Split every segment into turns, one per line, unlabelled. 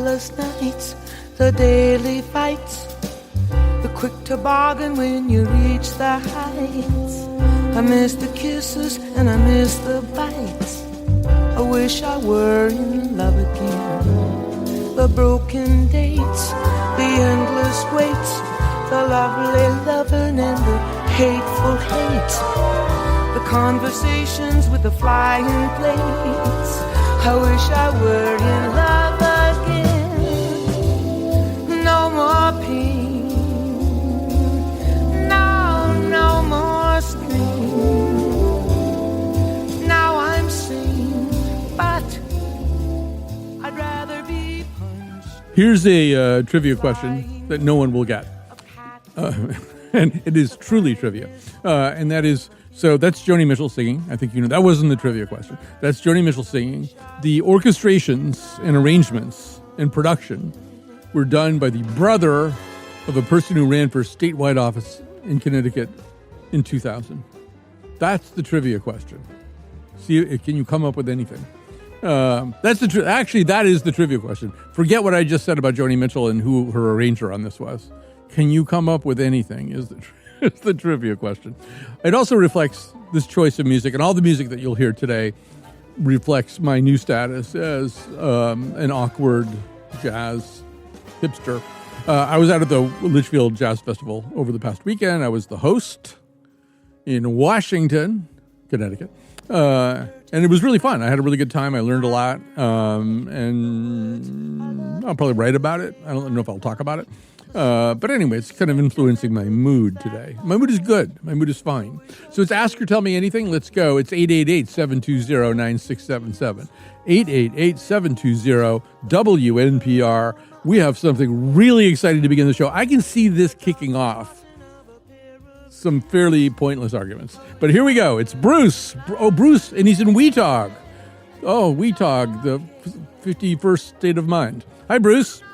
sleepless nights, the daily fights, the quick toboggan when you reach the heights. I miss the kisses and I miss the bites. I wish I were in love again. The broken dates, the endless waits, the lovely loving and the hateful hate, the conversations with the flying plates. I wish I were in love again. No more pain, no more strain. Now I'm sane, but I'd rather be punched.
Here's a trivia question that no one will get. And it is truly trivia. And that is, so that's Joni Mitchell singing. I think you know that wasn't the trivia question. That's Joni Mitchell singing. The orchestrations and arrangements and production were done by the brother of a person who ran for statewide office in Connecticut in 2000. That's the trivia question. See, can you come up with anything? That's the actually, that is the trivia question. Forget what I just said about Joni Mitchell and who her arranger on this was. Can you come up with anything is the trivia question. It also reflects this choice of music, and all the music that you'll hear today reflects my new status as an awkward jazz hipster. I was out at the Litchfield Jazz Festival over the past weekend. I was the host in Washington, Connecticut. And it was really fun. I had a really good time. I learned a lot. And I'll probably write about it. I don't know if I'll talk about it. But anyway, it's kind of influencing my mood today. My mood is good. My mood is fine. So it's Ask or Tell Me Anything. Let's go. It's 888-720-9677. 888-720-WNPR. We have something really exciting to begin the show. I can see this kicking off some fairly pointless arguments. But here we go. It's Bruce. Oh, Bruce, and he's in Weetog. Oh, Weetog, the 51st state of mind. Hi, Bruce.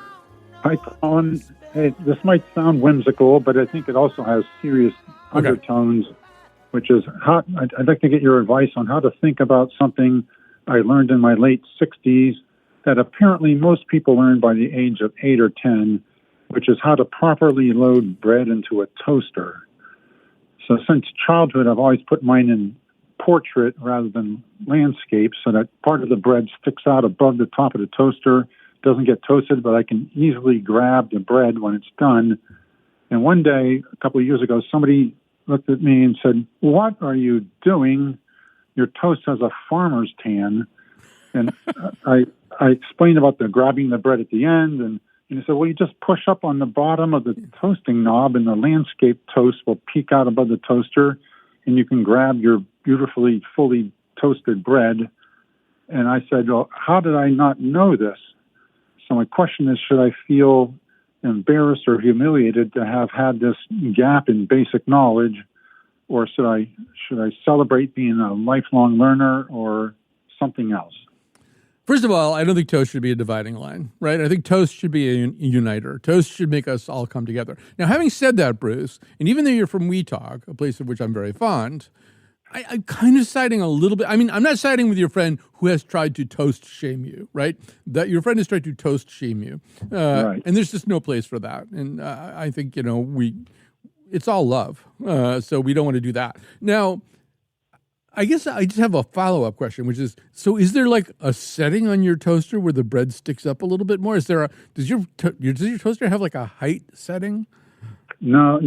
Hi, Colin. Hey, this might sound whimsical, but I think it also has serious undertones, which is how I'd like to get your advice on how to think about something I learned in my late 60s that apparently most people learn by the age of 8 or 10, which is how to properly load bread into a toaster. So since childhood, I've always put mine in portrait rather than landscape so that part of the bread sticks out above the top of the toaster, doesn't get toasted, but I can easily grab the bread when it's done. And one day, a couple of years ago, somebody looked at me and said, "What are you doing? Your toast has a farmer's tan." And I explained about the grabbing the bread at the end, and he said, "Well, you just push up on the bottom of the toasting knob, and the landscape toast will peek out above the toaster, and you can grab your beautifully fully toasted bread." And I said, "Well, how did I not know this?" So my question is, should I feel embarrassed or humiliated to have had this gap in basic knowledge, or should I celebrate being a lifelong learner or something else?
First of all, I don't think toast should be a dividing line, right? I think toast should be a uniter. Toast should make us all come together. Now, having said that, Bruce, and even though you're from Weetog, a place of which I'm very fond, I'm kind of siding a little bit. I mean, I'm not siding with your friend who has tried to toast shame you, right? That your friend has tried to toast shame you.
Right.
And there's just no place for that. And I think, it's all love. So we don't want to do that. Now, I guess I just have a follow-up question, which is, so is there like a setting on your toaster where the bread sticks up a little bit more? Does your toaster have like a height setting?
No,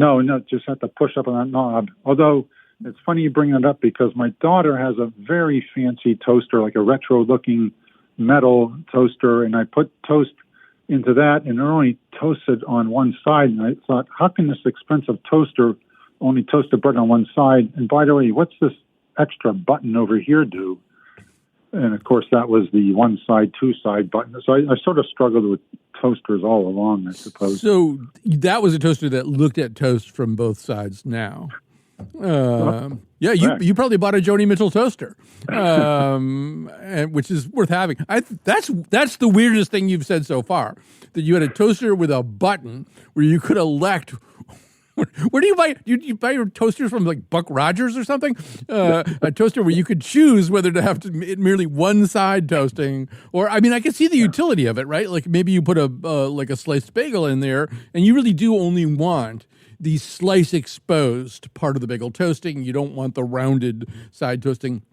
just have to push up on that knob. Although it's funny you bring that up because my daughter has a very fancy toaster, like a retro-looking metal toaster, and I put toast into that, and it only toasted on one side. And I thought, how can this expensive toaster only toast the bread on one side? And by the way, what's this extra button over here do? And of course, that was the one side, two side button. So I sort of struggled with toasters all along, I suppose.
So that was a toaster that looked at toast from both sides now. Yeah, you probably bought a Joni Mitchell toaster, which is worth having. That's the weirdest thing you've said so far, that you had a toaster with a button where you could elect Where do you buy? You buy your toasters from like Buck Rogers or something? A toaster where you could choose whether to have merely one side toasting, or I mean, I can see the utility of it, right? Like maybe you put like a sliced bagel in there, and you really do only want the slice exposed part of the bagel toasting. You don't want the rounded side toasting.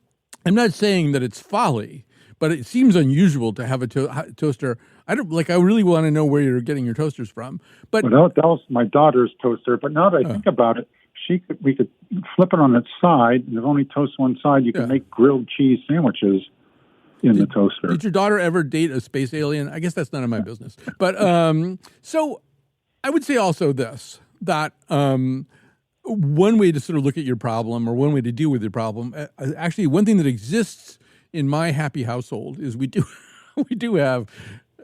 I'm not saying that it's folly, but it seems unusual to have a toaster. I really want to know where you're getting your toasters from. But
well, that was my daughter's toaster. But now that I think about it, we could flip it on its side, and if only toast one side, you can make grilled cheese sandwiches in the toaster.
Did your daughter ever date a space alien? I guess that's none of my business. But so I would say also this, that one way to sort of look at your problem, or one way to deal with your problem, actually one thing that exists in my happy household is we do have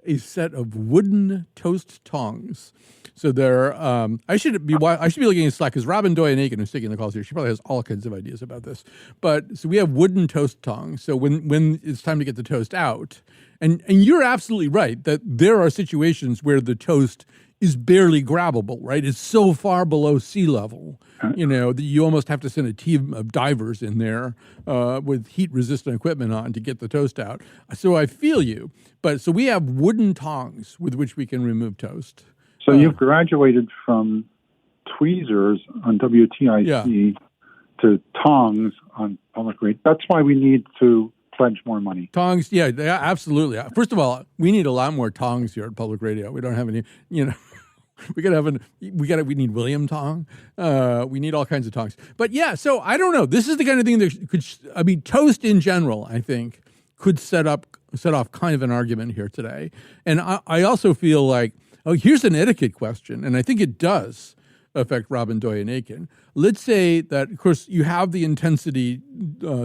a set of wooden toast tongs. So they're I should be looking at Slack because Robin Doyen-Aiken, who's taking the calls here, she probably has all kinds of ideas about this. But so we have wooden toast tongs. So when it's time to get the toast out, and you're absolutely right that there are situations where the toast is barely grabbable, right? It's so far below sea level, that you almost have to send a team of divers in there with heat-resistant equipment on to get the toast out. So I feel you. But so we have wooden tongs with which we can remove toast.
So you've graduated from tweezers on WTIC to tongs on public radio. That's why we need to pledge more money.
Tongs, yeah, absolutely. First of all, we need a lot more tongs here at public radio. We don't have any, we need William Tong. We need all kinds of tongs. But yeah, so I don't know. This is the kind of thing that toast in general, I think, could set off kind of an argument here today. And I also feel like, here's an etiquette question, and I think it does affect Robin Doyen-Aiken. Let's say that, of course, you have the intensity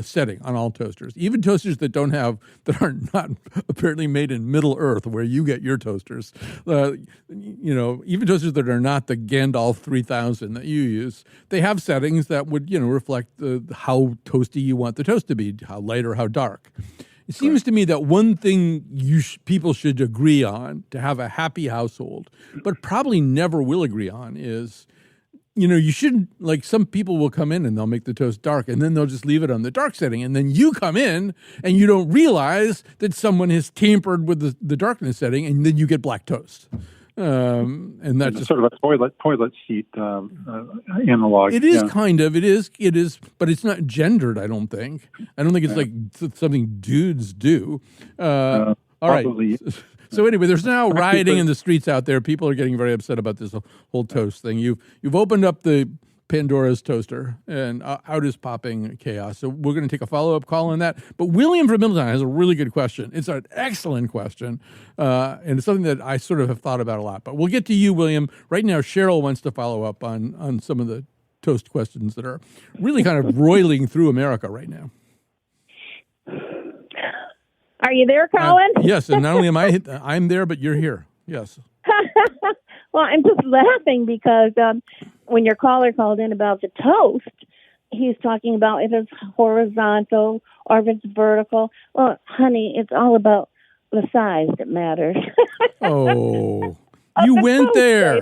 setting on all toasters, even toasters that are not apparently made in Middle Earth, where you get your toasters. Even toasters that are not the Gandalf 3000 that you use, they have settings that would, reflect how toasty you want the toast to be, how light or how dark. It seems to me that one thing people should agree on to have a happy household, but probably never will agree on is, you shouldn't, like some people will come in and they'll make the toast dark and then they'll just leave it on the dark setting. And then you come in and you don't realize that someone has tampered with the darkness setting, and then you get black toast. And that's just
sort of a toilet seat analog.
It is kind of, it is, but it's not gendered. I don't think it's like something dudes do. All right. So anyway, there's now rioting in the streets out there. People are getting very upset about this whole toast thing. You've opened up the Pandora's toaster, and out is popping chaos. So we're going to take a follow-up call on that. But William from Middletown has a really good question. It's an excellent question, and it's something that I sort of have thought about a lot. But we'll get to you, William. Right now, Cheryl wants to follow up on some of the toast questions that are really kind of roiling through America right now.
Are you there, Colin?
Yes, and not only am I'm there, but you're here. Yes.
Well, I'm just laughing because when your caller called in about the toast, he's talking about if it's horizontal or if it's vertical. Well, honey, it's all about the size that matters.
Oh, you went toast, there.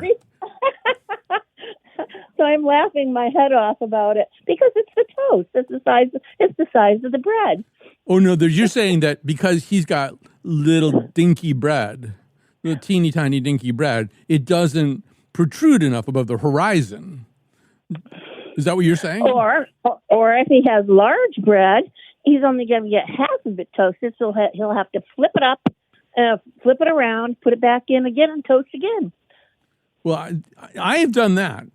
So I'm laughing my head off about it because it's the toast. It's the size of the bread.
Oh no, you're saying that because he's got little dinky bread, little teeny tiny dinky bread, it doesn't protrude enough above the horizon. Is that what you're saying?
Or if he has large bread, he's only going to get half of it toasted, so he'll have to flip it up, flip it around, put it back in again, and toast again.
Well, I have done that,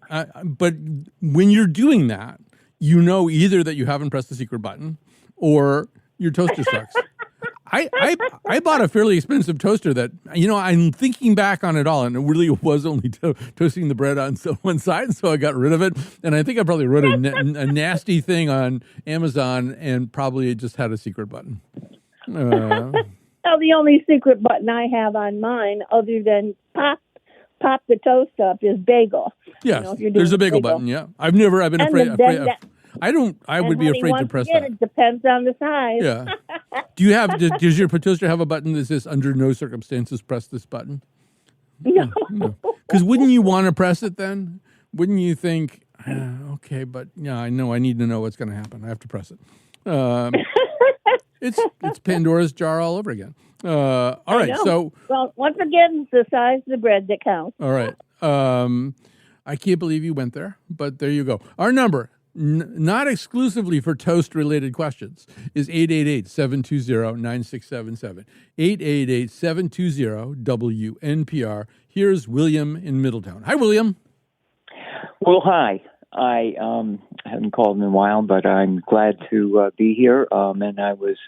but when you're doing that, either that you haven't pressed the secret button or your toaster sucks. I bought a fairly expensive toaster that, I'm thinking back on it all, and it really was only toasting the bread on one side, so I got rid of it. And I think I probably wrote a nasty thing on Amazon, and probably it just had a secret button.
Well, the only secret button I have on mine, other than pop the toast up, is bagel.
Yes, there's a bagel button. Yeah, I've been afraid. I would be afraid to press that.
It depends on the size.
Yeah. Does your toaster have a button that says "Under no circumstances press this button"?
No.
Because wouldn't you want to press it then? wouldn't you think, okay, but yeah, I know I need to know what's going to happen. I have to press it. It's Pandora's jar all over again. All right, so
well, once again, it's the size of the bread that counts.
all right. I can't believe you went there, but there you go. Our number, not exclusively for toast-related questions, is 888-720-9677. 888-720-WNPR. Here's William in Middletown. Hi, William.
Well, hi. I haven't called in a while, but I'm glad to be here. And I was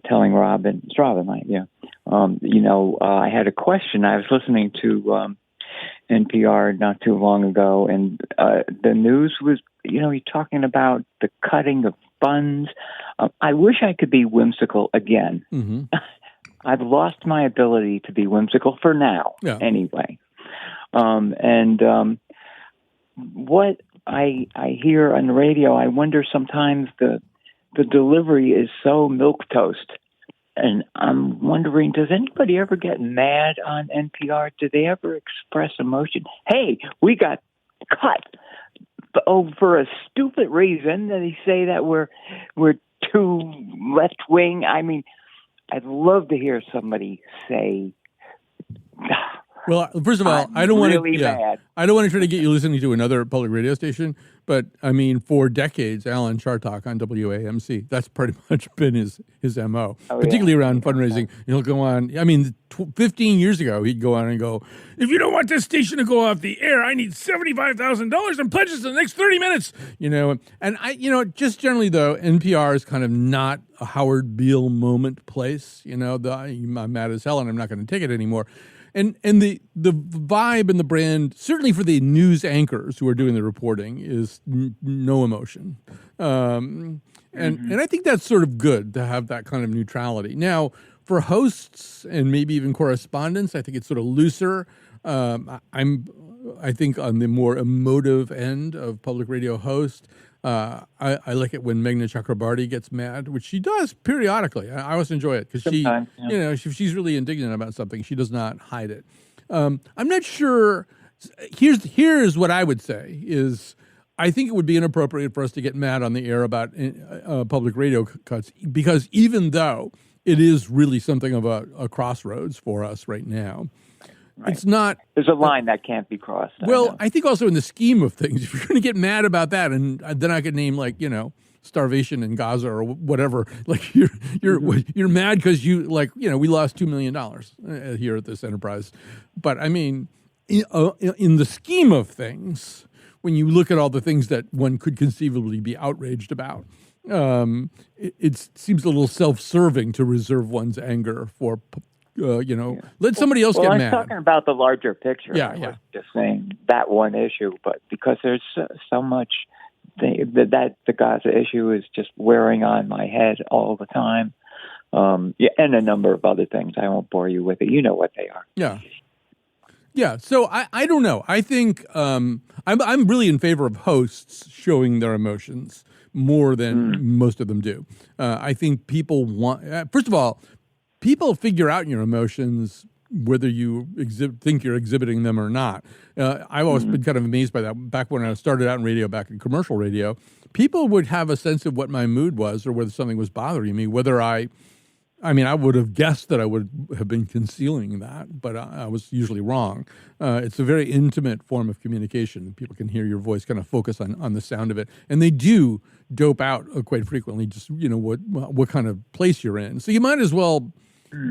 telling Robin, it's Robin, right? Yeah. I had a question. I was listening to NPR not too long ago, and the news was, you're talking about the cutting of funds. I wish I could be whimsical again.
Mm-hmm.
I've lost my ability to be whimsical for now, anyway. What I hear on the radio, I wonder sometimes the delivery is so milquetoast. And I'm wondering, does anybody ever get mad on NPR? Do they ever express emotion? Hey, we got cut for a stupid reason. That they say that we're too left wing. I mean, I'd love to hear somebody say.
Well, first of all, I don't want to try to get you listening to another public radio station, but I mean, for decades, Alan Chartock on WAMC, that's pretty much been his MO, particularly around fundraising. He'll go on. I mean, 15 years ago, he'd go on and go, "If you don't want this station to go off the air, I need $75,000 and pledges in the next 30 minutes." And just generally though, NPR is kind of not a Howard Beale moment place. I'm mad as hell, and I'm not going to take it anymore. And the vibe and the brand, certainly for the news anchors who are doing the reporting, is no emotion. And I think that's sort of good to have that kind of neutrality. Now, for hosts and maybe even correspondents, I think it's sort of looser. I think on the more emotive end of public radio host, I like it when Meghna Chakrabarti gets mad, which she does periodically. I always enjoy it because if she's really indignant about something, she does not hide it. I'm not sure. Here's what I would say is I think it would be inappropriate for us to get mad on the air about public radio cuts, because even though it is really something of a crossroads for us right now, right. It's not.
There's a line that can't be crossed.
I think also in the scheme of things, if you're going to get mad about that, and then I could name starvation in Gaza or whatever. Like you're mad because we lost $2 million here at this enterprise. But I mean, in the scheme of things, when you look at all the things that one could conceivably be outraged about, it seems a little self-serving to reserve one's anger for. Let somebody else get mad.
I'm talking about the larger picture.
Yeah.
I was just saying that one issue, but because there's so much that the Gaza issue is just wearing on my head all the time. And a number of other things. I won't bore you with it. You know what they are.
Yeah. Yeah. So I don't know. I think I'm really in favor of hosts showing their emotions more than most of them do. I think people want. First of all, people figure out your emotions whether you think you're exhibiting them or not. I've always been kind of amazed by that. Back when I started out in radio, back in commercial radio, people would have a sense of what my mood was or whether something was bothering me, whether I would have guessed that I would have been concealing that, but I was usually wrong. It's a very intimate form of communication. People can hear your voice, kind of focus on the sound of it. And they do dope out quite frequently, just, what kind of place you're in. So you might as well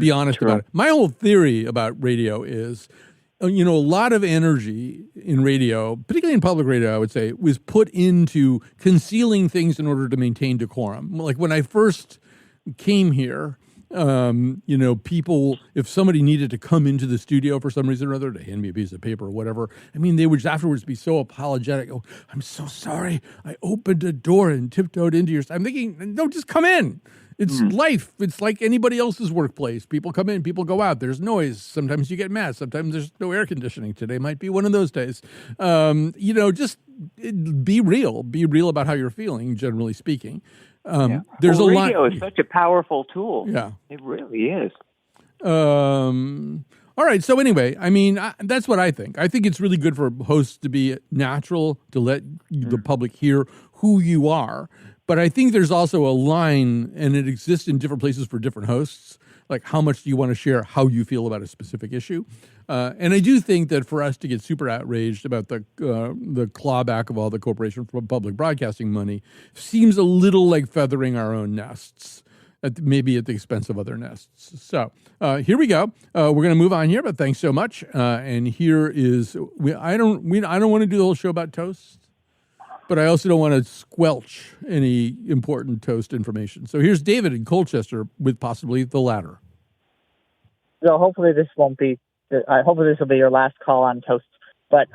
be honest about it. My whole theory about radio is, a lot of energy in radio, particularly in public radio, I would say, was put into concealing things in order to maintain decorum. Like when I first came here, people, if somebody needed to come into the studio for some reason or other to hand me a piece of paper or whatever, they would afterwards be so apologetic. Oh, I'm so sorry. I opened a door and tiptoed into your. I'm thinking, no, just come in. It's life. It's like anybody else's workplace. People come in, people go out. There's noise. Sometimes you get mad. Sometimes there's no air conditioning. Today might be one of those days. Just be real. Be real about how you're feeling, generally speaking. There's
radio is such a powerful tool.
Yeah.
It really is.
All right. So anyway, I mean, that's what I think. I think it's really good for hosts to be natural, to let the public hear who you are. But I think there's also a line, and it exists in different places for different hosts. Like, how much do you want to share how you feel about a specific issue? And I do think that for us to get super outraged about the clawback of all the Corporation for Public Broadcasting money seems a little like feathering our own nests, maybe at the expense of other nests. So here we go. We're going to move on here, but thanks so much. And here is I don't want to do the whole show about toast, but I also don't want to squelch any important toast information. So here's David in Colchester with possibly the latter.
So hopefully this will be your last call on toast. But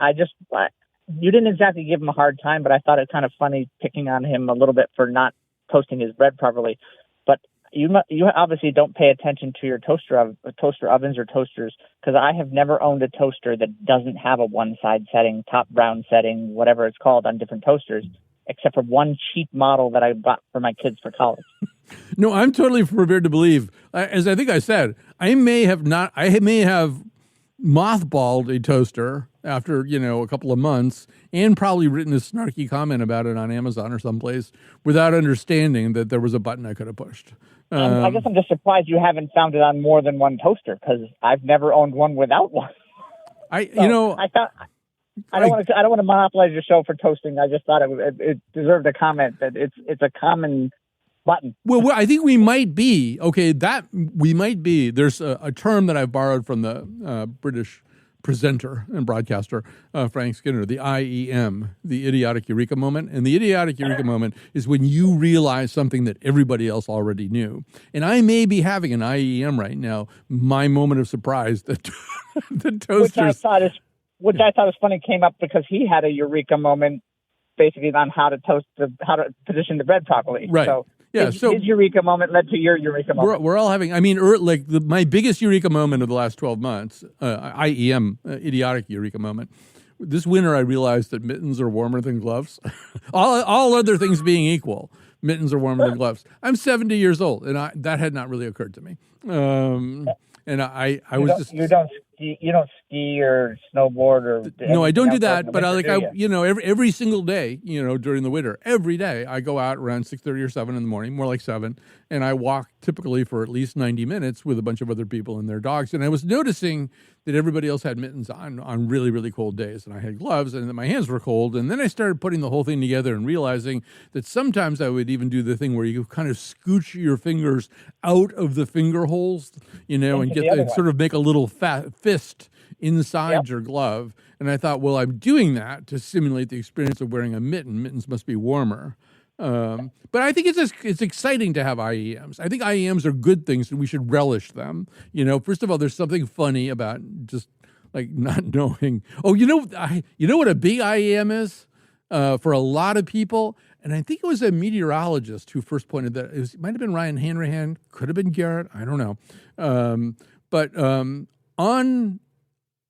you didn't exactly give him a hard time, but I thought it kind of funny picking on him a little bit for not toasting his bread properly. But you obviously don't pay attention to your toaster ovens or toasters, because I have never owned a toaster that doesn't have a one-side setting, top brown setting, whatever it's called on different toasters, except for one cheap model that I bought for my kids for college.
No, I'm totally prepared to believe. As I think I said, I may have mothballed a toaster after, a couple of months, and probably written a snarky comment about it on Amazon or someplace without understanding that there was a button I could have pushed.
I guess I'm just surprised you haven't found it on more than one toaster, because I've never owned one without one.
I don't
want to monopolize your show for toasting. I just thought it deserved a comment that it's a common button.
Well, I think we might be There's a term that I've borrowed from the British presenter and broadcaster Frank Skinner, the IEM, the idiotic eureka moment. And the idiotic eureka moment is when you realize something that everybody else already knew. And I may be having an IEM right now, my moment of surprise that the toasters.
Which I thought was funny, came up because he had a eureka moment basically on how to position the bread properly.
Right.
So
yeah,
his eureka moment led to your eureka moment.
We're all having, my biggest eureka moment of the last 12 months, IEM, idiotic eureka moment. This winter, I realized that mittens are warmer than gloves. all other things being equal, mittens are warmer than gloves. I'm 70 years old, and that had not really occurred to me. And I was just...
You don't ski or snowboard or...
No, I don't do that, but every single day, during the winter, every day I go out around 6:30 or 7 in the morning, more like 7, and I walk typically for at least 90 minutes with a bunch of other people and their dogs. And I was noticing that everybody else had mittens on really, really cold days, and I had gloves, and my hands were cold. And then I started putting the whole thing together and realizing that sometimes I would even do the thing where you kind of scooch your fingers out of the finger holes, and sort of make a little fat fist inside your glove. And I thought, well, I'm doing that to simulate the experience of wearing a mitten. Mittens must be warmer. But I think it's exciting to have IEMs. I think IEMs are good things, and we should relish them. First of all, there's something funny about just like not knowing. Oh, you know what a big IEM is for a lot of people. And I think it was a meteorologist who first pointed that. It might have been Ryan Hanrahan, could have been Garrett. I don't know.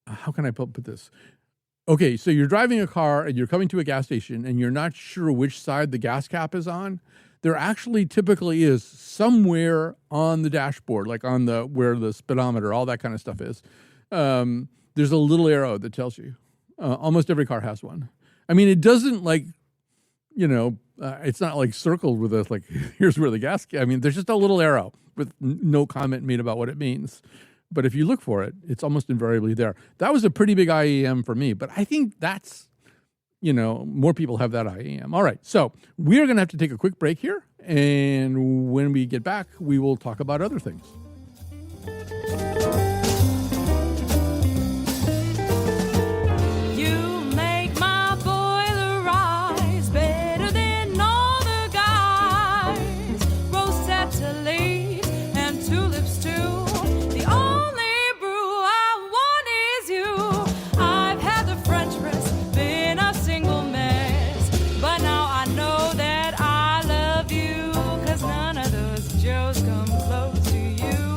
How can I put this? Okay, so you're driving a car and you're coming to a gas station and you're not sure which side the gas cap is on. There actually typically is somewhere on the dashboard, like on where the speedometer, all that kind of stuff is. There's a little arrow that tells you. Almost every car has one. I mean, it doesn't it's not like circled with here's where the gas. I mean, there's just a little arrow with no comment made about what it means. But if you look for it, it's almost invariably there. That was a pretty big IEM for me, but I think that's, more people have that IEM. All right, so we're going to have to take a quick break here, and when we get back, we will talk about other things.
Joe's come close to you.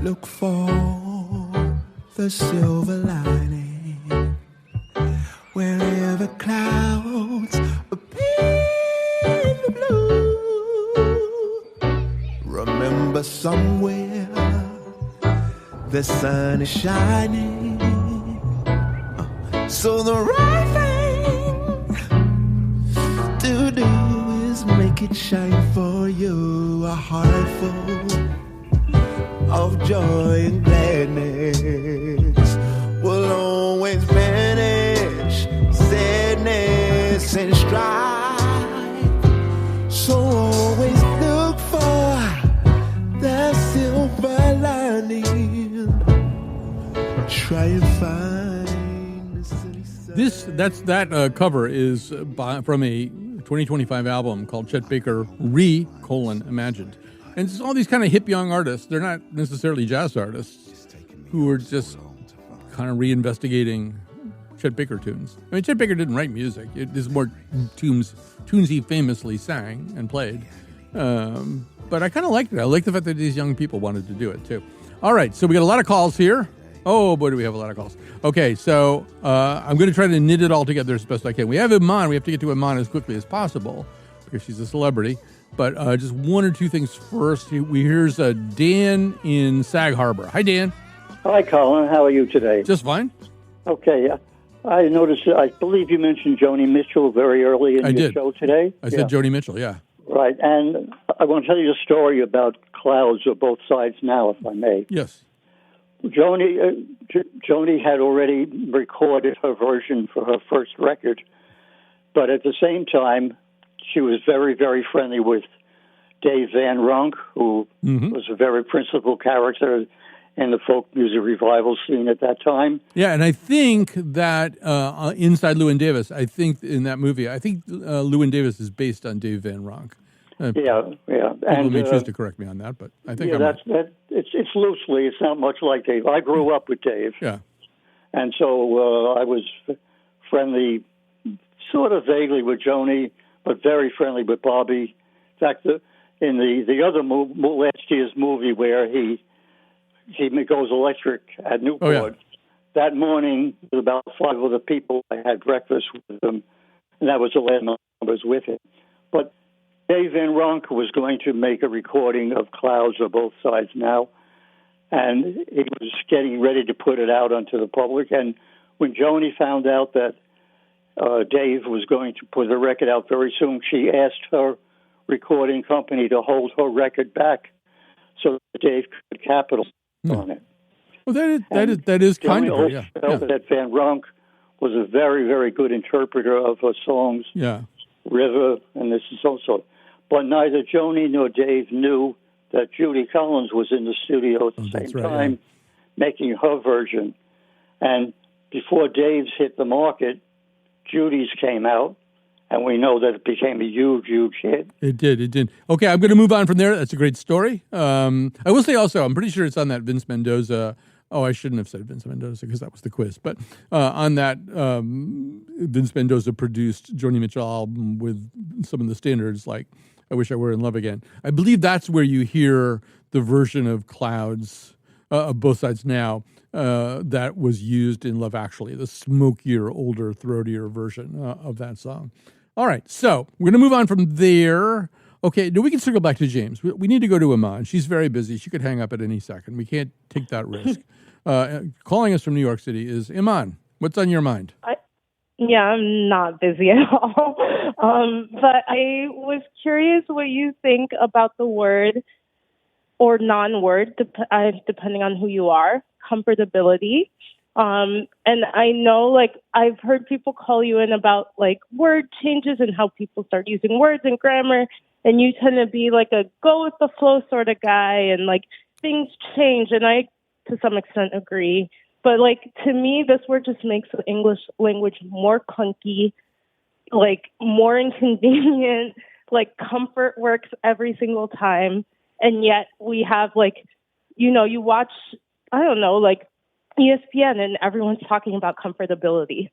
Look for the silver lining wherever clouds appear in the blue. Remember somewhere the sun is shining, so the right thing to do is make it shine for you. A heart full of joy and gladness will always banish sadness and strife. So always look for the silver lining. Try and find the sunny side.
That cover is from a 2025 album called Chet Baker Imagined. And it's all these kind of hip young artists. They're not necessarily jazz artists who are just kind of reinvestigating Chet Baker tunes. I mean, Chet Baker didn't write music. It is more tunes he famously sang and played. But I kind of liked it. I like the fact that these young people wanted to do it, too. All right, so we got a lot of calls here. Oh, boy, do we have a lot of calls. Okay, so I'm going to try to knit it all together as best I can. We have Iman. We have to get to Iman as quickly as possible because she's a celebrity. But just one or two things first. Here's Dan in Sag Harbor. Hi, Dan.
Hi, Colin. How are you today?
Just fine.
Okay. I noticed, I believe you mentioned Joni Mitchell very early in your show today.
I said Joni Mitchell, yeah.
Right. And I want to tell you a story about Clouds of Both Sides Now, if I may.
Yes.
Joni had already recorded her version for her first record, but at the same time, she was very, very friendly with Dave Van Ronk, who was a very principal character in the folk music revival scene at that time.
Yeah, and I think that Inside Llewyn Davis, I think in that movie, Llewyn Davis is based on Dave Van Ronk.
Yeah.
People may choose to correct me on that, but I think
it's loosely. It's not much like Dave. I grew up with Dave.
Yeah.
And so I was friendly, sort of vaguely with Joni, but very friendly with Bobby. In fact, in the other last year's movie where he goes electric at Newport, that morning, with about 5 other people, I had breakfast with them, and that was the last time I was with him. But Dave Van Ronk was going to make a recording of Clouds of Both Sides Now, and he was getting ready to put it out onto the public. And when Joni found out that Dave was going to put the record out very soon, she asked her recording company to hold her record back so that Dave could capitalize on it.
Well, that is kind of her, yeah.
Felt that Van Ronk was a very, very good interpreter of her songs.
Yeah.
River, and this is also. But neither Joni nor Dave knew that Judy Collins was in the studio at the same time making her version. And before Dave's hit the market, Judy's came out, and we know that it became a huge, huge hit.
It did. Okay, I'm going to move on from there. That's a great story. I will say also, I'm pretty sure it's on that Vince Mendoza. Oh, I shouldn't have said Vince Mendoza because that was the quiz. But on that Vince Mendoza produced Joni Mitchell album with some of the standards like I Wish I Were in Love Again. I believe that's where you hear the version of Clouds of Both Sides Now that was used in Love Actually, the smokier, older, throatier version of that song. All right, so we're going to move on from there. Okay, we can circle back to James. We need to go to Iman. She's very busy. She could hang up at any second. We can't take that risk. Calling us from New York City is Iman. What's on your mind?
I'm not busy at all. But I was curious what you think about the word or non-word, depending on who you are, comfortability. And I know, I've heard people call you in about, word changes and how people start using words and grammar, and you tend to be, a go-with-the-flow sort of guy, and, things change, and I, to some extent, agree. But, to me, this word just makes the English language more clunky, more inconvenient, comfort works every single time, and yet we have, you watch, I don't know, ESPN, and everyone's talking about comfortability.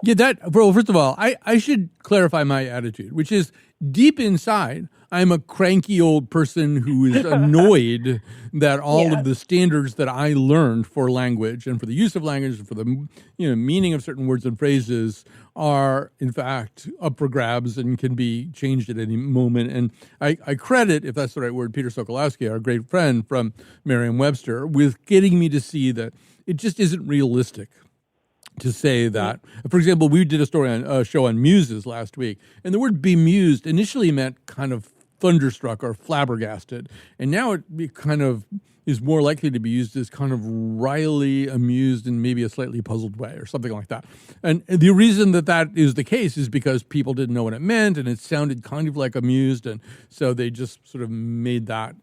Yeah, bro, first of all, I should clarify my attitude, which is deep inside, I'm a cranky old person who is annoyed that all of the standards that I learned for language and for the use of language and for the meaning of certain words and phrases are, in fact, up for grabs and can be changed at any moment. And I credit, if that's the right word, Peter Sokolowski, our great friend from Merriam-Webster, with getting me to see that it just isn't realistic to say that. For example, we did a show on muses last week, and the word bemused initially meant kind of thunderstruck or flabbergasted, and now it kind of is more likely to be used as kind of wryly amused in maybe a slightly puzzled way or something like that. And the reason that is the case is because people didn't know what it meant, and it sounded kind of like amused, and so they just sort of made that.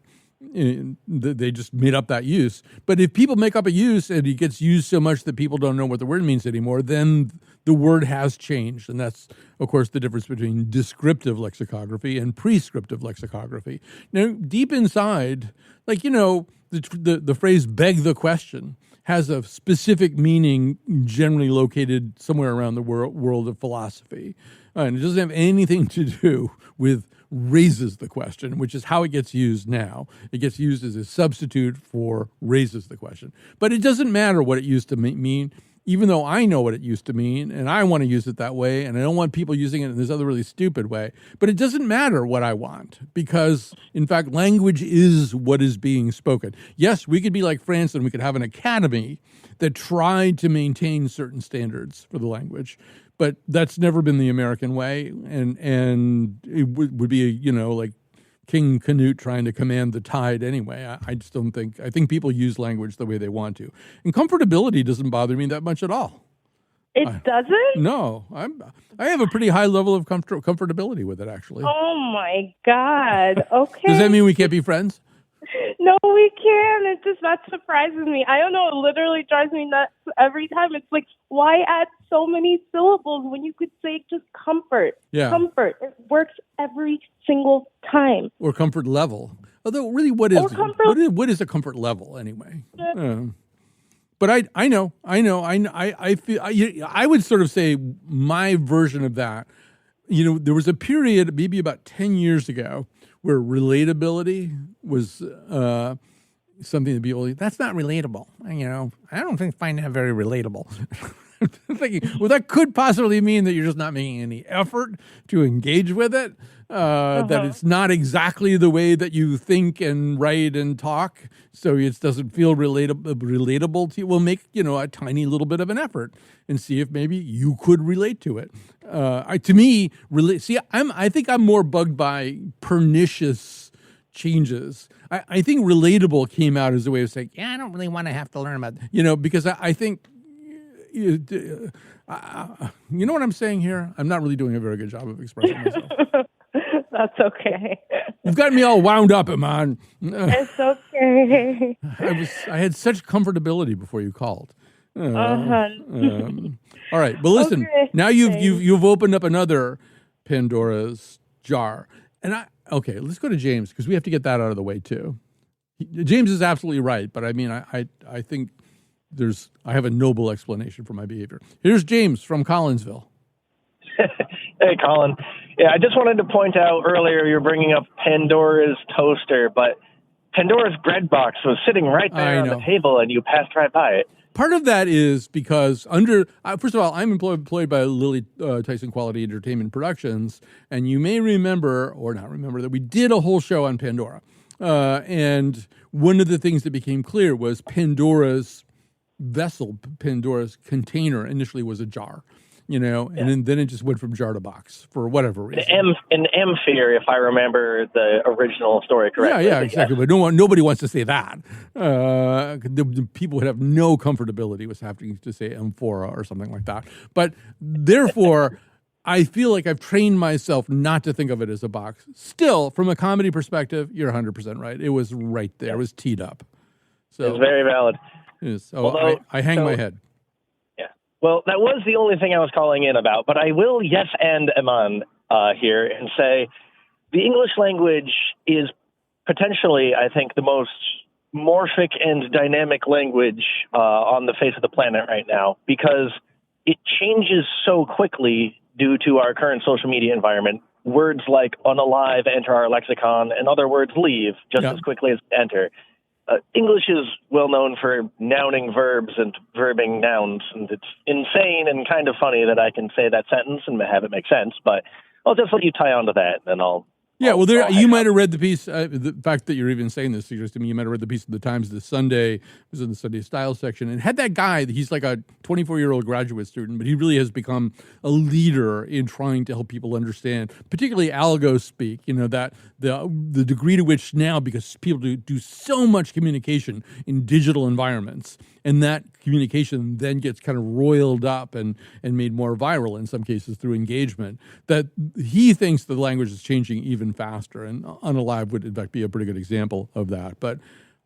They just made up that use. But if people make up a use and it gets used so much that people don't know what the word means anymore, then the word has changed. And that's, of course, the difference between descriptive lexicography and prescriptive lexicography. Now, deep inside, the phrase beg the question has a specific meaning generally located somewhere around the world of philosophy. And it doesn't have anything to do with raises the question, which is how it gets used now. It gets used as a substitute for raises the question. But it doesn't matter what it used to mean, even though I know what it used to mean, and I want to use it that way, and I don't want people using it in this other really stupid way. But it doesn't matter what I want, because, in fact, language is what is being spoken. Yes, we could be like France, and we could have an academy that tried to maintain certain standards for the language, but that's never been the American way, and it would be like King Canute trying to command the tide anyway. I just don't think. I think people use language the way they want to, and comfortability doesn't bother me that much at all.
It doesn't?
No, I have a pretty high level of comfortability with it, actually.
Oh my God! Okay.
Does that mean we can't be friends?
No, we can. That surprises me. I don't know. It literally drives me nuts every time. It's like, why add so many syllables when you could say just comfort?
Yeah.
Comfort. It works every single time.
Or comfort level. Although, really, what is a comfort level anyway? But I know. I feel. I would sort of say my version of that. There was a period, maybe about 10 years ago, where relatability was something that people, that's not relatable. I don't find that very relatable. I'm thinking, well, that could possibly mean that you're just not making any effort to engage with it, that it's not exactly the way that you think and write and talk, so it doesn't feel relatable to you. Well, make, a tiny little bit of an effort and see if maybe you could relate to it. I think I'm more bugged by pernicious changes. I think relatable came out as a way of saying, I don't really want to have to learn about, because I think, you know what I'm saying here? I'm not really doing a very good job of expressing myself.
That's okay.
You've got me all wound up, Iman.
It's okay.
I had such comfortability before you called. All right, but listen.
Okay.
Now you've opened up another Pandora's jar, and let's go to James, because we have to get that out of the way too. James is absolutely right, but I mean, I think I have a noble explanation for my behavior. Here's James from Collinsville.
Hey, Colin. Yeah, I just wanted to point out earlier you're bringing up Pandora's Toaster, but Pandora's bread box was sitting right there on the table, and you passed right by it.
Part of that is because first of all, I'm employed by Lily Tyson Quality Entertainment Productions, and you may remember or not remember that we did a whole show on Pandora. And one of the things that became clear was Pandora's vessel, Pandora's container initially was a jar, and then it just went from jar to box for whatever reason.
An amphier, if I remember the original story correctly.
Yeah, exactly. But nobody wants to say that. The people would have no comfortability with having to say amphora or something like that. But therefore, I feel like I've trained myself not to think of it as a box. Still, from a comedy perspective, you're 100% right. It was right there. It was teed up. So
it's very valid.
So I hang my head.
Yeah. Well, that was the only thing I was calling in about, but I will yes and Iman here and say the English language is potentially, I think, the most morphic and dynamic language on the face of the planet right now, because it changes so quickly due to our current social media environment. Words like unalive enter our lexicon, and other words leave just as quickly as enter. English is well known for nouning verbs and verbing nouns, and it's insane and kind of funny that I can say that sentence and have it make sense, but I'll just let you tie on to that, and I'll...
Yeah, well, you might have read the piece. The fact that you're even saying this suggests to me you might have read the piece of the Times this Sunday. It was in the Sunday Style section, and had that guy. He's like a 24-year-old graduate student, but he really has become a leader in trying to help people understand, particularly algo speak. You know, that the degree to which now, because people do so much communication in digital environments, and that communication then gets kind of roiled up and made more viral in some cases through engagement, that he thinks the language is changing even faster. And Unalive would, in fact, be a pretty good example of that. But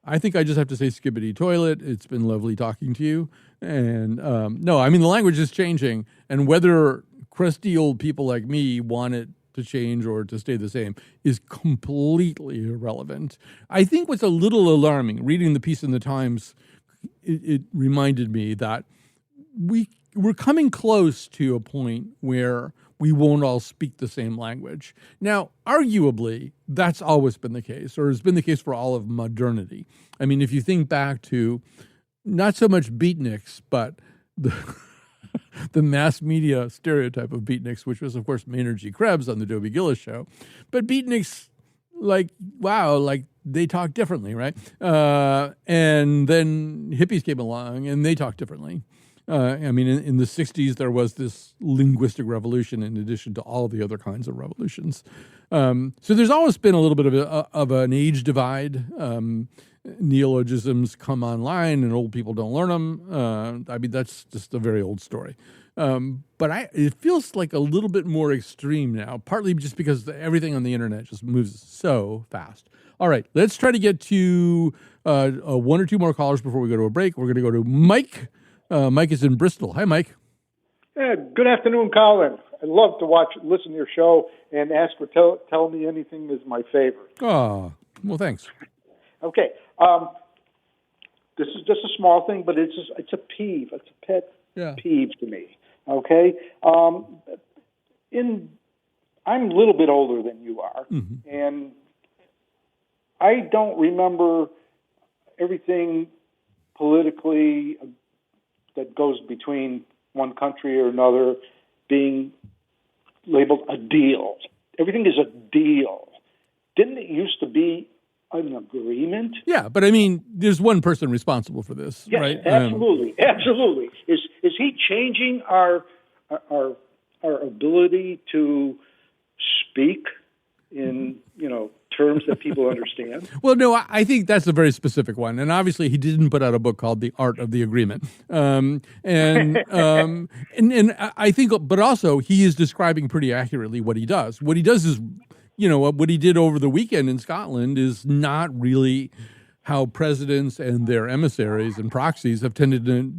I think I just have to say skibbity toilet. It's been lovely talking to you. And no, I mean, the language is changing. And whether crusty old people like me want it to change or to stay the same is completely irrelevant. I think what's a little alarming, reading the piece in the Times, it reminded me that we're coming close to a point where we won't all speak the same language. Now, arguably, that's always been the case, or has been the case for all of modernity. I mean, if you think back to not so much beatniks, but the mass media stereotype of beatniks, which was, of course, Maynard G. Krebs on the Dobie Gillis show. But beatniks, like they talk differently, right? And then hippies came along and they talk differently. I mean, in the 60s, there was this linguistic revolution in addition to all the other kinds of revolutions. So there's always been a little bit of an age divide. Neologisms come online and old people don't learn them. I mean, that's just a very old story. But it feels like a little bit more extreme now, partly just because everything on the internet just moves so fast. All right, let's try to get to one or two more callers before we go to a break. We're going to go to Mike. Mike is in Bristol. Hi, Mike.
Yeah, good afternoon, Colin. I love to listen to your show, and Ask or Tell Me Anything is my favorite.
Oh, well, thanks.
Okay. This is just a small thing, but it's a peeve. It's a pet peeve to me. Okay. I'm a little bit older than you are, and I don't remember everything politically that goes between one country or another being labeled a deal. Everything is a deal. Didn't it used to be an agreement?
Yeah, but I mean, there's one person responsible for this,
yes,
right?
Absolutely, absolutely. Is he changing our ability to speak in terms that people understand?
Well, no, I think that's a very specific one, and obviously he didn't put out a book called The Art of the Agreement, and I think, but also he is describing pretty accurately what he does. What he does is, what he did over the weekend in Scotland is not really how presidents and their emissaries and proxies have tended to,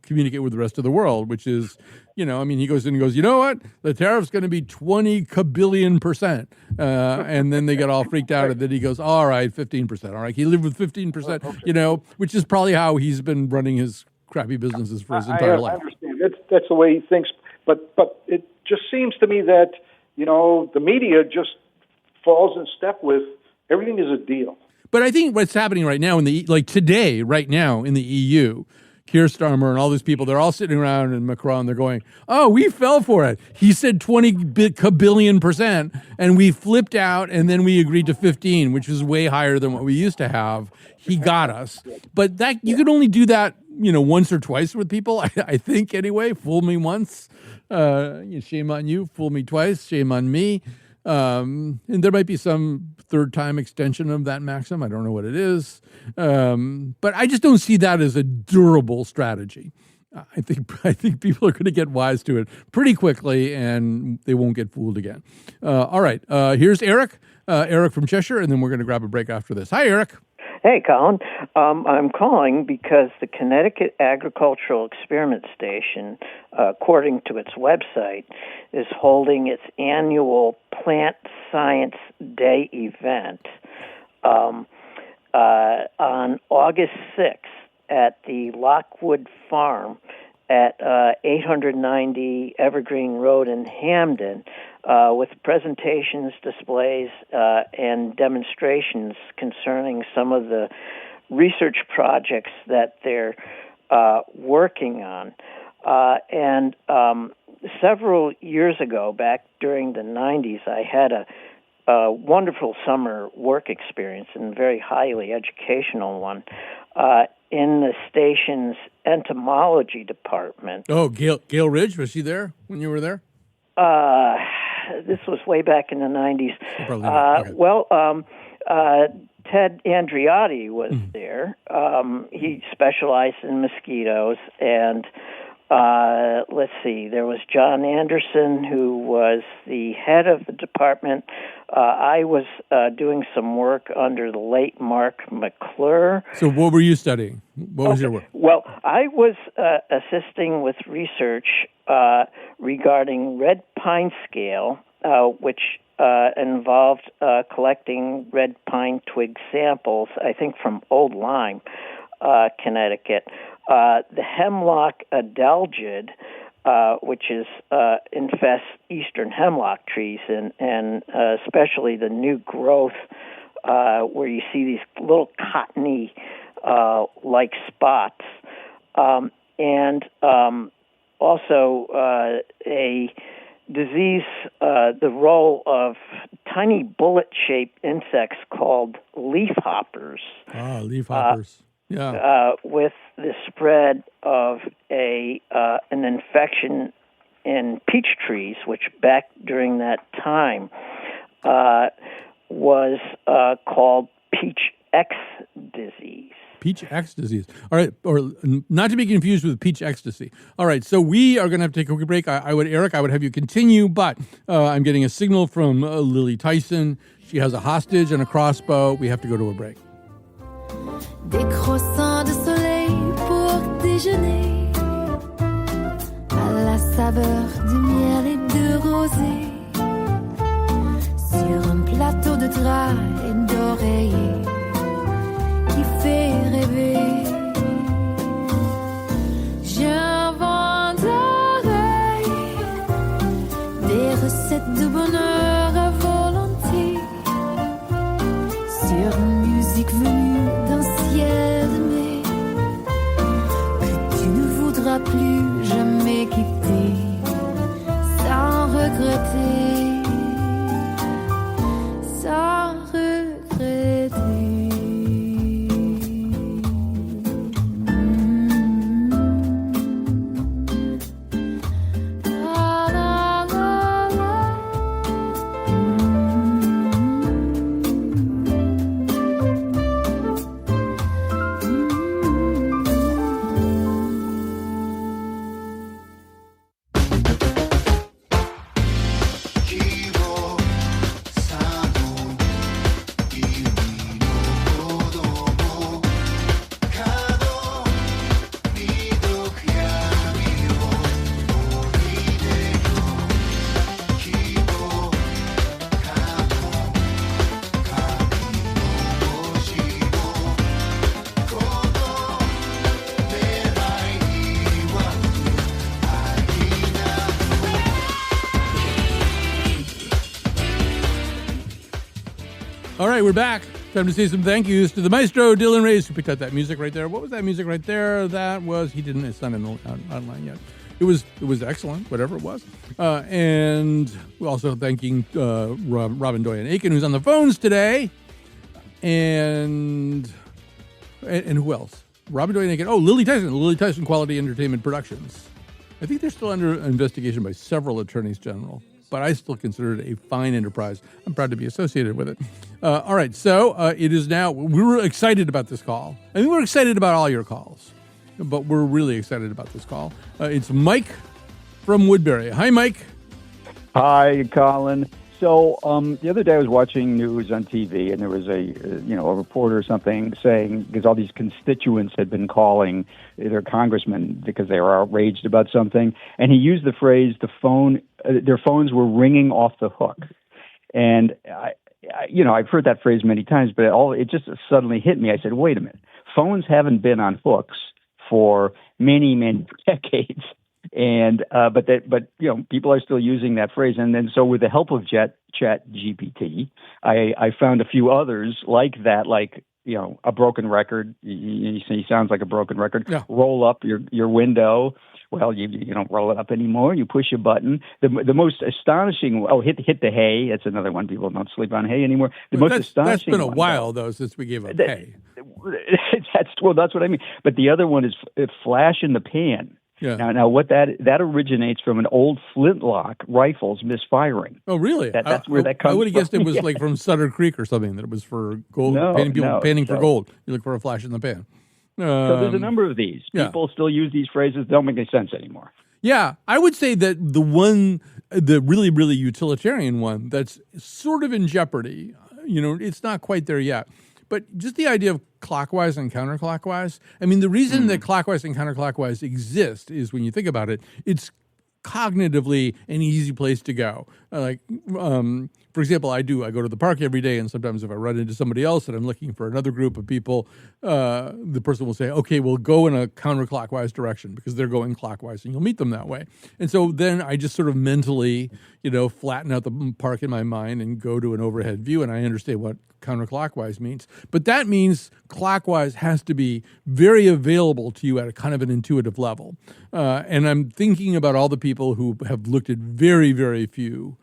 communicate with the rest of the world, which is, he goes in and goes, you know what? The tariff's going to be 20 kabillion%. And then they get all freaked out. And then he goes, all right, 15%. All right. He lived with 15%, which is probably how he's been running his crappy businesses for his entire life.
I understand. That's the way he thinks. But it just seems to me that, the media just falls in step with everything is a deal.
But I think what's happening right now right now in the EU, Keir Starmer and all these people, they're all sitting around in Macron, they're going, oh, we fell for it. He said 20 kabillion%, and we flipped out, and then we agreed to 15, which is way higher than what we used to have. He got us. But that you can only do that, once or twice with people, I think, anyway. Fool me once, shame on you. Fool me twice, shame on me. And there might be some third-time extension of that maxim. I don't know what it is. But I just don't see that as a durable strategy. I think people are going to get wise to it pretty quickly, and they won't get fooled again. All right. Here's Eric. Eric from Cheshire, and then we're going to grab a break after this. Hi, Eric.
Hey, Colin. I'm calling because the Connecticut Agricultural Experiment Station, according to its website, is holding its annual Plant Science Day event on August 6th at the Lockwood Farm at 890 Evergreen Road in Hamden with presentations, displays, and demonstrations concerning some of the research projects that they're working on. And several years ago, back during the 90s, I had a wonderful summer work experience and very highly educational one in the station's entomology department.
Oh, Gail Ridge, was she there when you were there?
This was way back in the 90s.
Okay.
Well, Ted Andriotti was there. He specialized in mosquitoes, and let's see, there was John Anderson, who was the head of the department. I was doing some work under the late Mark McClure.
So what were you studying? What was your work?
Well, I was assisting with research regarding red pine scale, which involved collecting red pine twig samples, I think from Old Lyme, Connecticut. The hemlock adelgid, which infests eastern hemlock trees, and especially the new growth where you see these little cottony like spots, and also a disease, the role of tiny bullet-shaped insects called leafhoppers.
Leafhoppers. Yeah.
With the spread of an infection in peach trees, which back during that time was called peach X disease.
Peach X disease. All right, or not to be confused with peach ecstasy. All right, so we are going to have to take a quick break. Eric, I would have you continue, but I'm getting a signal from Lily Tyson. She has a hostage and a crossbow. We have to go to a break.
Des croissants de soleil pour déjeuner, à la saveur du miel et de rosée, sur un plateau de drap et d'oreiller qui fait rêver. J'inventerai des recettes de bonheur à volonté sur une musique venue d'un ciel de mai que tu ne voudras plus jamais quitter sans regretter, sans regretter.
All right, we're back. Time to say some thank yous to the maestro, Dylan Reyes, who picked out that music right there. What was that music right there? That was, it's not online yet. It was excellent, whatever it was. And we're also thanking Robin Doyen Aiken, who's on the phones today. And who else? Robin Doyen Aiken. Oh, Lily Tyson Quality Entertainment Productions. I think they're still under investigation by several attorneys general, but I still consider it a fine enterprise. I'm proud to be associated with it. All right, so it is now, we were excited about this call. I think we're excited about all your calls, but we're really excited about this call. It's Mike from Woodbury. Hi, Mike.
Hi, Colin. So the other day I was watching news on TV, and there was a reporter or something saying, because all these constituents had been calling their congressman because they were outraged about something, and he used the phrase, their phones were ringing off the hook. And I've heard that phrase many times, but it just suddenly hit me. I said, wait a minute, phones haven't been on hooks for many decades. And but people are still using that phrase. And then so with the help of Chat GPT, I found a few others like that, like a broken record. You sounds like a broken record.
Yeah.
Roll up your window. Well, you don't roll it up anymore. You push a button. The most astonishing. Hit the hay. That's another one. People don't sleep on hay anymore.
That's been a while though since we gave up hay.
That's what I mean. But the other one is flash in the pan.
Yeah.
Now, what that originates from an old flintlock rifles misfiring.
Oh, really?
That's where that comes from.
I would have guessed it was like from Sutter Creek or something, that it was for gold, panning for gold. You look for a flash in the pan.
So there's a number of these. People still use these phrases. They don't make any sense anymore.
Yeah, I would say that the really, really utilitarian one that's sort of in jeopardy, it's not quite there yet. But just the idea of clockwise and counterclockwise, I mean, the reason that clockwise and counterclockwise exist is, when you think about it, it's cognitively an easy place to go. For example, I go to the park every day, and sometimes if I run into somebody else and I'm looking for another group of people, the person will say, okay, we'll go in a counterclockwise direction because they're going clockwise, and you'll meet them that way. And so then I just sort of mentally, flatten out the park in my mind and go to an overhead view, and I understand what counterclockwise means. But that means clockwise has to be very available to you at a kind of an intuitive level. And I'm thinking about all the people who have looked at very, very few,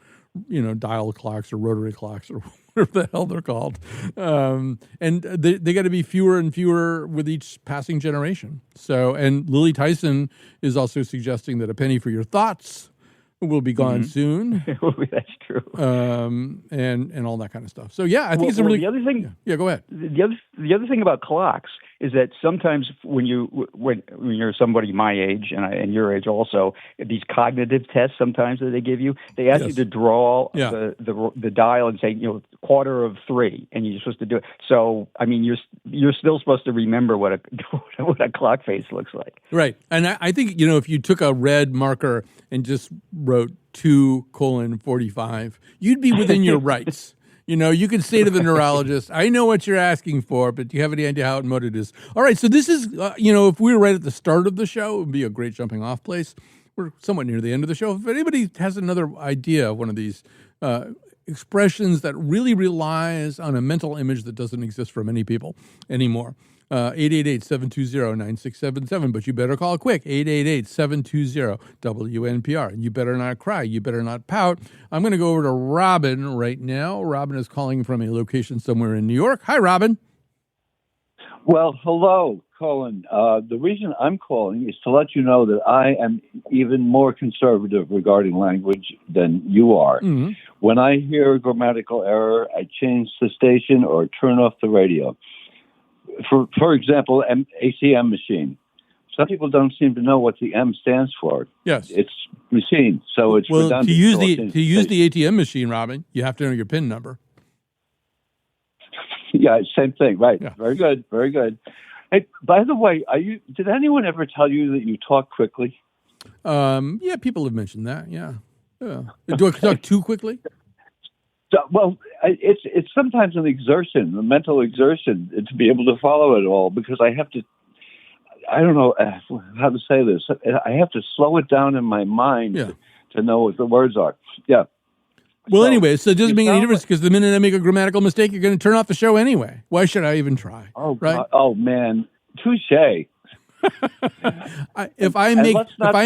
dial clocks or rotary clocks or whatever the hell they're called. And they got to be fewer and fewer with each passing generation. So, and Lily Tyson is also suggesting that a penny for your thoughts will be gone soon.
That's true.
And all that kind of stuff. So yeah, I think it's a really.
The other thing.
Yeah, go ahead.
The other thing about clocks is that sometimes when you're somebody my age and your age also, these cognitive tests sometimes that they give you, they ask you to draw the dial and say quarter of 3, and you're supposed to do it. So I mean, you're still supposed to remember what a clock face looks like.
Right, and I think if you took a red marker and just wrote 2:45, you'd be within your rights. You could say to the neurologist, I know what you're asking for, but do you have any idea how remote it is? All right, so this is, if we were right at the start of the show, it would be a great jumping off place. We're somewhat near the end of the show. If anybody has another idea of one of these expressions that really relies on a mental image that doesn't exist for many people anymore, 888-720-9677, but you better call quick, 888-720-WNPR. And you better not cry. You better not pout. I'm going to go over to Robin right now. Robin is calling from a location somewhere in New York. Hi, Robin.
Well, hello, Colin. The reason I'm calling is to let you know that I am even more conservative regarding language than you are. Mm-hmm. When I hear a grammatical error, I change the station or turn off the radio. For example, ATM machine. Some people don't seem to know what the M stands for.
Yes,
it's machine, so it's redundant.
To use the ATM machine, Robin, you have to know your PIN number.
Yeah, same thing, right?
Yeah.
Very good, very good. Hey, by the way, did anyone ever tell you that you talk quickly?
Yeah, people have mentioned that. Yeah. Do I talk too quickly?
So, well, it's sometimes an exertion, a mental exertion, to be able to follow it all, because I have to, I don't know how to say this, I have to slow it down in my mind to know what the words are. Yeah.
Well, anyway, so it doesn't make any difference, because the minute I make a grammatical mistake, you're going to turn off the show anyway. Why should I even try?
Oh,
right?
God. Oh man, touche.
If I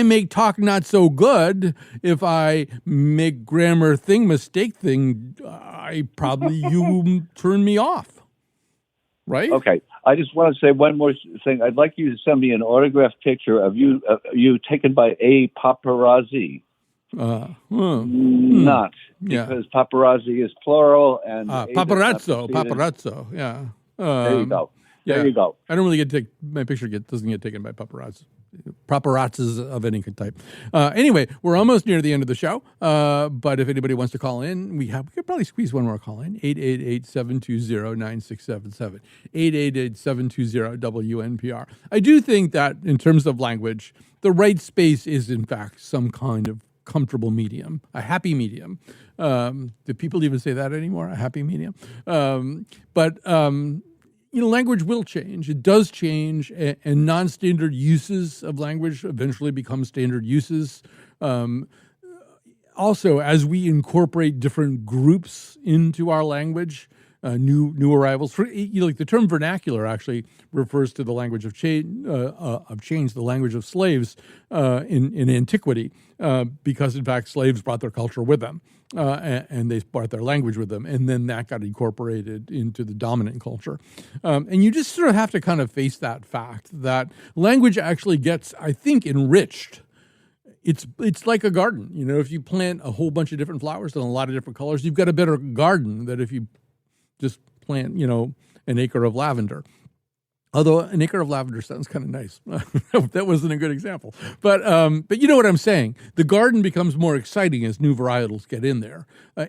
make talk not so good, if I make grammar mistake, I probably you turn me off, right?
Okay. I just want to say one more thing. I'd like you to send me an autographed picture of you taken by a paparazzi. Not because paparazzi is plural and
paparazzo. Yeah.
There you go. There you go.
I don't really my picture doesn't get taken by paparazzis of any type. Anyway, we're almost near the end of the show. But if anybody wants to call in, we could probably squeeze one more call in. 888-720-9677. 888-720-WNPR. I do think that in terms of language, the right space is in fact some kind of comfortable medium, a happy medium. Do people even say that anymore? A happy medium? language will change. It does change, and non-standard uses of language eventually become standard uses. Also, as we incorporate different groups into our language, new arrivals. Like the term vernacular actually refers to the language of change, the language of slaves in antiquity, because in fact slaves brought their culture with them, and they brought their language with them, and then that got incorporated into the dominant culture. And you just sort of have to kind of face that fact that language actually gets, I think, enriched. It's like a garden. If you plant a whole bunch of different flowers in a lot of different colors, you've got a better garden than if you just plant, an acre of lavender. Although an acre of lavender sounds kind of nice. That wasn't a good example. But you know what I'm saying. The garden becomes more exciting as new varietals get in there.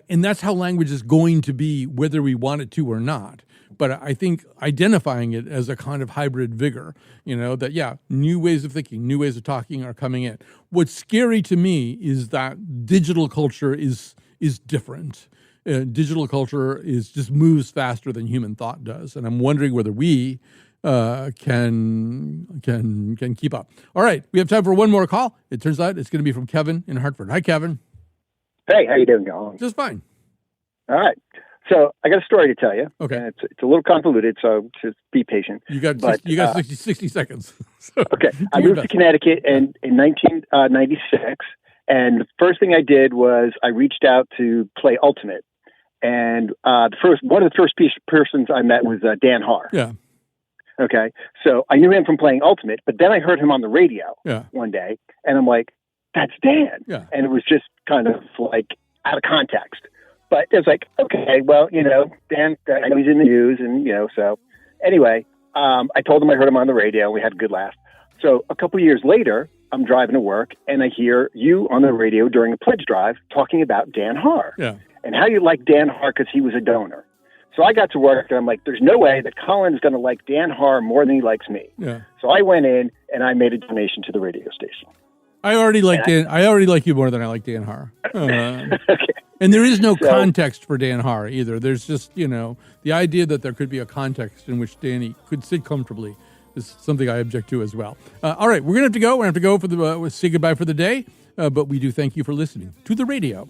And that's how language is going to be, whether we want it to or not. But I think identifying it as a kind of hybrid vigor, that, new ways of thinking, new ways of talking are coming in. What's scary to me is that digital culture is different. Digital culture just moves faster than human thought does. And I'm wondering whether we can keep up. All right, we have time for one more call. It turns out it's going to be from Kevin in Hartford. Hi, Kevin.
Hey, how you doing, Colin?
Just fine.
All right. So I got a story to tell you.
Okay.
And it's a little convoluted, so just be patient.
You got 60 seconds.
Okay. I moved to Connecticut in 1996, and the first thing I did was I reached out to play Ultimate. And one of the first persons I met was Dan Haar.
Yeah.
Okay. So I knew him from playing Ultimate, but then I heard him on the radio one day, and I'm like, that's Dan.
Yeah.
And it was just kind of like out of context. But it was like, okay, well, Dan, I know he's in the news, and, so anyway, I told him I heard him on the radio. We had a good laugh. So a couple years later, I'm driving to work, and I hear you on the radio during a pledge drive talking about Dan Haar.
Yeah.
And how you like Dan Haar because he was a donor. So I got to work, and I'm like, there's no way that Colin's going to like Dan Haar more than he likes me.
Yeah.
So I went in, and I made a donation to the radio station.
I already like you more than I like Dan Haar. Okay. And there is no context for Dan Haar either. There's just, the idea that there could be a context in which Danny could sit comfortably is something I object to as well. All right, we're going to have to go. We're going to have to go say goodbye for the day. But we do thank you for listening to the radio.